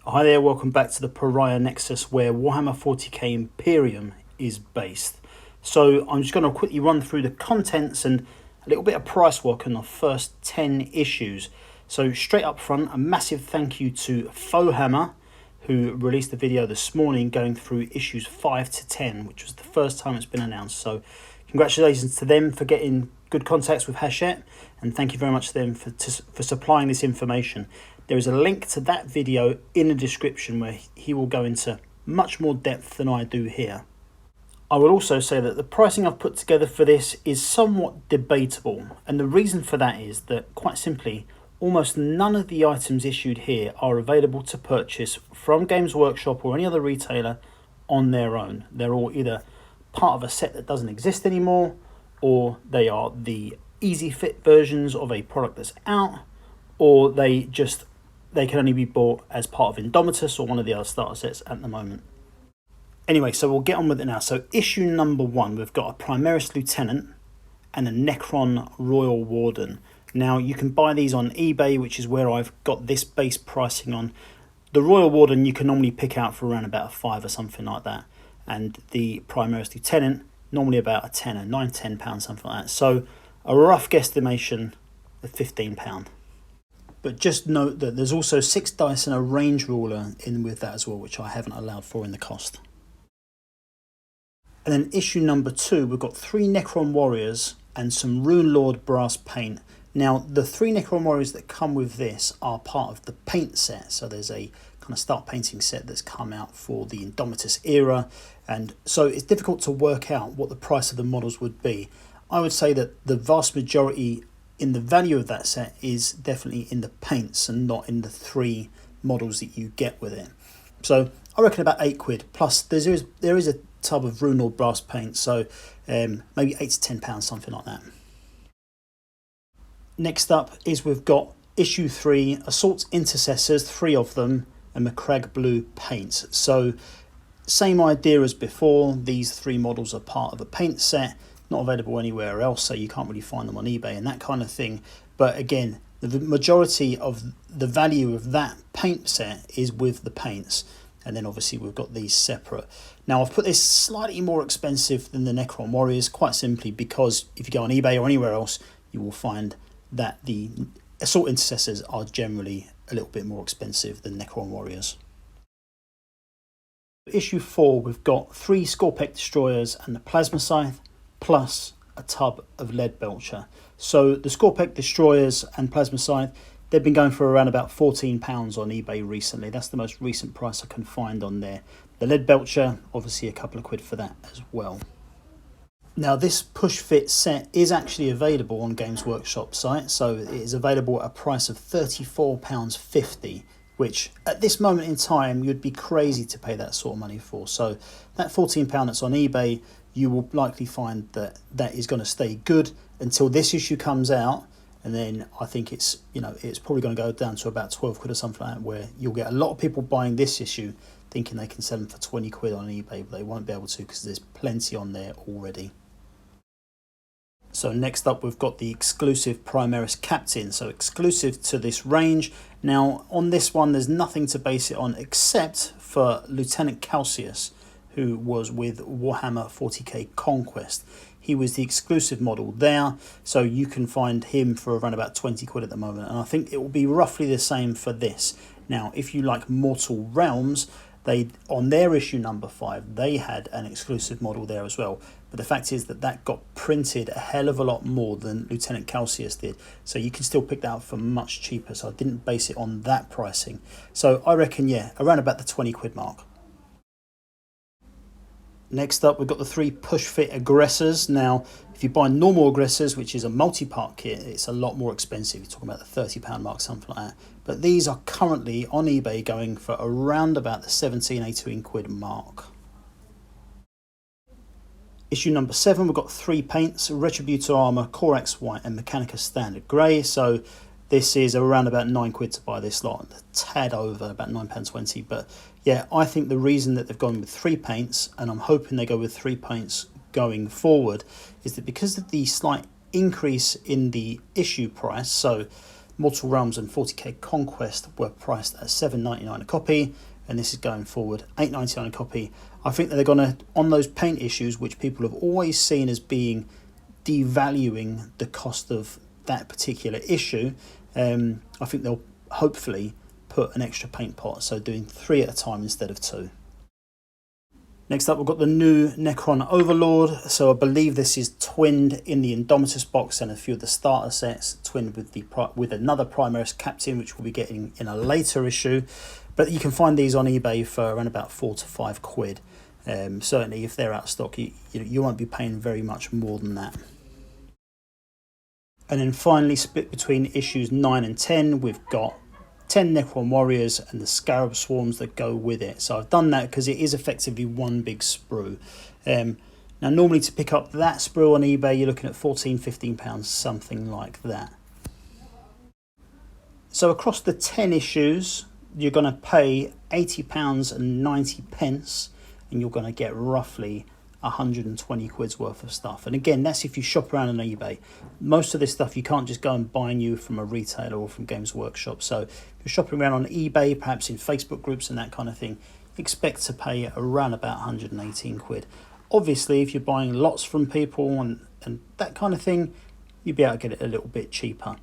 Hi there, welcome back to the Pariah Nexus where Warhammer 40k Imperium is based. So I'm just going to quickly run through the contents and a little bit of price work on the first 10 issues. So straight up front, a massive thank you to Warhammer, who released a video this morning going through issues 5 to 10, which was the first time it's been announced. So congratulations to them for getting good contacts with Hachette, and thank you very much to them for supplying this information. There is a link to that video in the description where he will go into much more depth than I do here. I will also say that the pricing I've put together for this is somewhat debatable, and the reason for that is that, quite simply, almost none of the items issued here are available to purchase from Games Workshop or any other retailer on their own. They're all either part of a set that doesn't exist anymore, or they are the easy fit versions of a product that's out, or they can only be bought as part of Indomitus or one of the other starter sets at the moment. Anyway, so we'll get on with it now. So issue number 1, we've got a Primaris Lieutenant and a Necron Royal Warden. Now you can buy these on eBay, which is where I've got this base pricing on. The Royal Warden you can normally pick out for around about a 5 or something like that. And the Primaris Lieutenant, normally about a tenner, £9-10, something like that. So a rough guesstimation of £15. But just note that there's also 6 dice and a range ruler in with that as well, which I haven't allowed for in the cost. And then issue number 2, we've got 3 Necron Warriors and some Rune Lord brass paint. Now, the 3 Necron Warriors that come with this are part of the paint set. So there's a kind of start painting set that's come out for the Indomitus era. And so it's difficult to work out what the price of the models would be. I would say that the vast majority in the value of that set is definitely in the paints and not in the 3 models that you get with it. So I reckon about £8, plus there is a tub of Rune Lord brass paint, so maybe £8-10, something like that. Next up is we've got issue 3, Assault Intercessors, 3 of them, and Macragge Blue paint. So same idea as before, these 3 models are part of a paint set, not available anywhere else, so you can't really find them on eBay and that kind of thing. But again, the majority of the value of that paint set is with the paints, and then obviously we've got these separate. Now I've put this slightly more expensive than the Necron Warriors, quite simply because if you go on eBay or anywhere else, you will find that the Assault Intercessors are generally a little bit more expensive than Necron Warriors. Issue 4, we've got 3 Scorpec Destroyers and the Plasma Scythe, plus a tub of Lead Belcher. So the Scorpec Destroyers and Plasma Scythe, they've been going for around about £14 on eBay recently. That's the most recent price I can find on there. The Lead Belcher, obviously a couple of quid for that as well. Now this push fit set is actually available on Games Workshop site, so it is available at a price of £34.50, which at this moment in time you'd be crazy to pay that sort of money for. So that £14 that's on eBay, you will likely find that that is going to stay good until this issue comes out, and then I think it's probably going to go down to about 12 quid or something like that, where you'll get a lot of people buying this issue thinking they can sell them for 20 quid on eBay, but they won't be able to because there's plenty on there already. So next up we've got the exclusive Primaris Captain, so exclusive to this range. Now on this one there's nothing to base it on except for Lieutenant Calcius, who was with Warhammer 40k Conquest. He was the exclusive model there, so you can find him for around about 20 quid at the moment, and I think it will be roughly the same for this. Now if you like Mortal Realms, they on their issue number 5 they had an exclusive model there as well, but the fact is that that got printed a hell of a lot more than Lieutenant Calcius did, so you can still pick that up for much cheaper, so I didn't base it on that pricing. So I reckon, yeah, around about the 20 quid mark. Next up, we've got the 3 push fit aggressors. Now, if you buy normal aggressors, which is a multi-part kit, it's a lot more expensive. You're talking about the £30 mark, something like that. But these are currently on eBay going for around about the 17-18 quid mark. Issue number 7, we've got 3 paints: Retributor Armour, Corax White, and Mechanicus Standard Grey. So this is around about 9 quid to buy this lot, a tad over, about £9.20. But yeah, I think the reason that they've gone with 3 paints, and I'm hoping they go with 3 paints going forward, is that because of the slight increase in the issue price, so Mortal Realms and 40k Conquest were priced at $7.99 a copy, and this is going forward $8.99 a copy. I think that they're going to, on those paint issues, which people have always seen as being devaluing the cost of that particular issue, I think they'll hopefully put an extra paint pot, so doing 3 at a time instead of 2. Next up, we've got the new Necron Overlord. So I believe this is twinned in the Indomitus box and a few of the starter sets, twinned with another Primaris captain, which we'll be getting in a later issue. But you can find these on eBay for around about £4 to £5. Certainly, if they're out of stock, you won't be paying very much more than that. And then finally, split between issues 9 and 10, we've got 10 Necron Warriors and the Scarab Swarms that go with it. So I've done that because it is effectively one big sprue. Now normally to pick up that sprue on eBay you're looking at £14–15, something like that. So across the 10 issues you're going to pay £80.90 and you're going to get roughly 120 quid's worth of stuff. And again, that's if you shop around on eBay. Most of this stuff you can't just go and buy new from a retailer or from Games Workshop. So if you're shopping around on eBay, perhaps in Facebook groups and that kind of thing, expect to pay around about 118 quid. Obviously, if you're buying lots from people and that kind of thing, you'll be able to get it a little bit cheaper.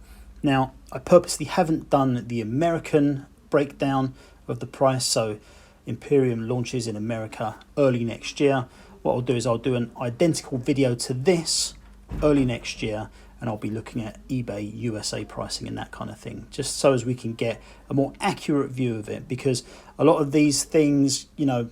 Now, I purposely haven't done the American breakdown of the price. So Imperium launches in America early next year. What I'll do is I'll do an identical video to this early next year, and I'll be looking at eBay USA pricing and that kind of thing, just so as we can get a more accurate view of it. Because a lot of these things, you know,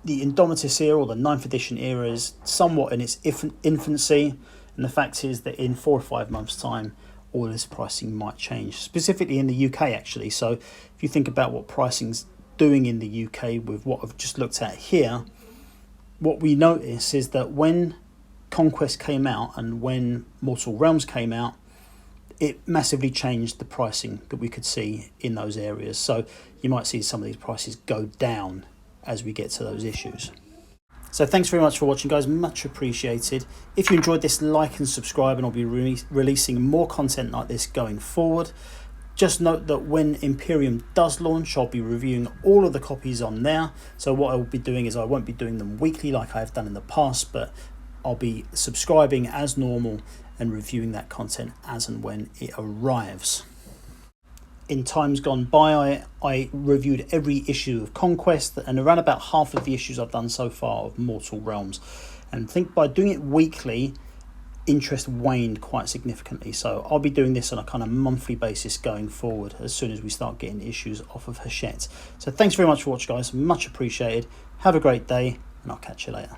the Indomitus era or the 9th edition era is somewhat in its infancy, and the fact is that in 4 or 5 months time all this pricing might change, specifically in the UK actually. So if you think about what pricing's doing in the UK with what I've just looked at here, what we notice is that when Conquest came out and when Mortal Realms came out, it massively changed the pricing that we could see in those areas. So you might see some of these prices go down as we get to those issues. So thanks very much for watching, guys, much appreciated. If you enjoyed this, like and subscribe, and I'll be releasing more content like this going forward. Just note that when Imperium does launch, I'll be reviewing all of the copies on there. So what I will be doing is I won't be doing them weekly like I've done in the past, but I'll be subscribing as normal and reviewing that content as and when it arrives. In times gone by, I reviewed every issue of Conquest, and around about half of the issues I've done so far of Mortal Realms. And I think by doing it weekly, interest waned quite significantly. So I'll be doing this on a kind of monthly basis going forward as soon as we start getting issues off of Hachette. So thanks very much for watching, guys, much appreciated. Have a great day, and I'll catch you later.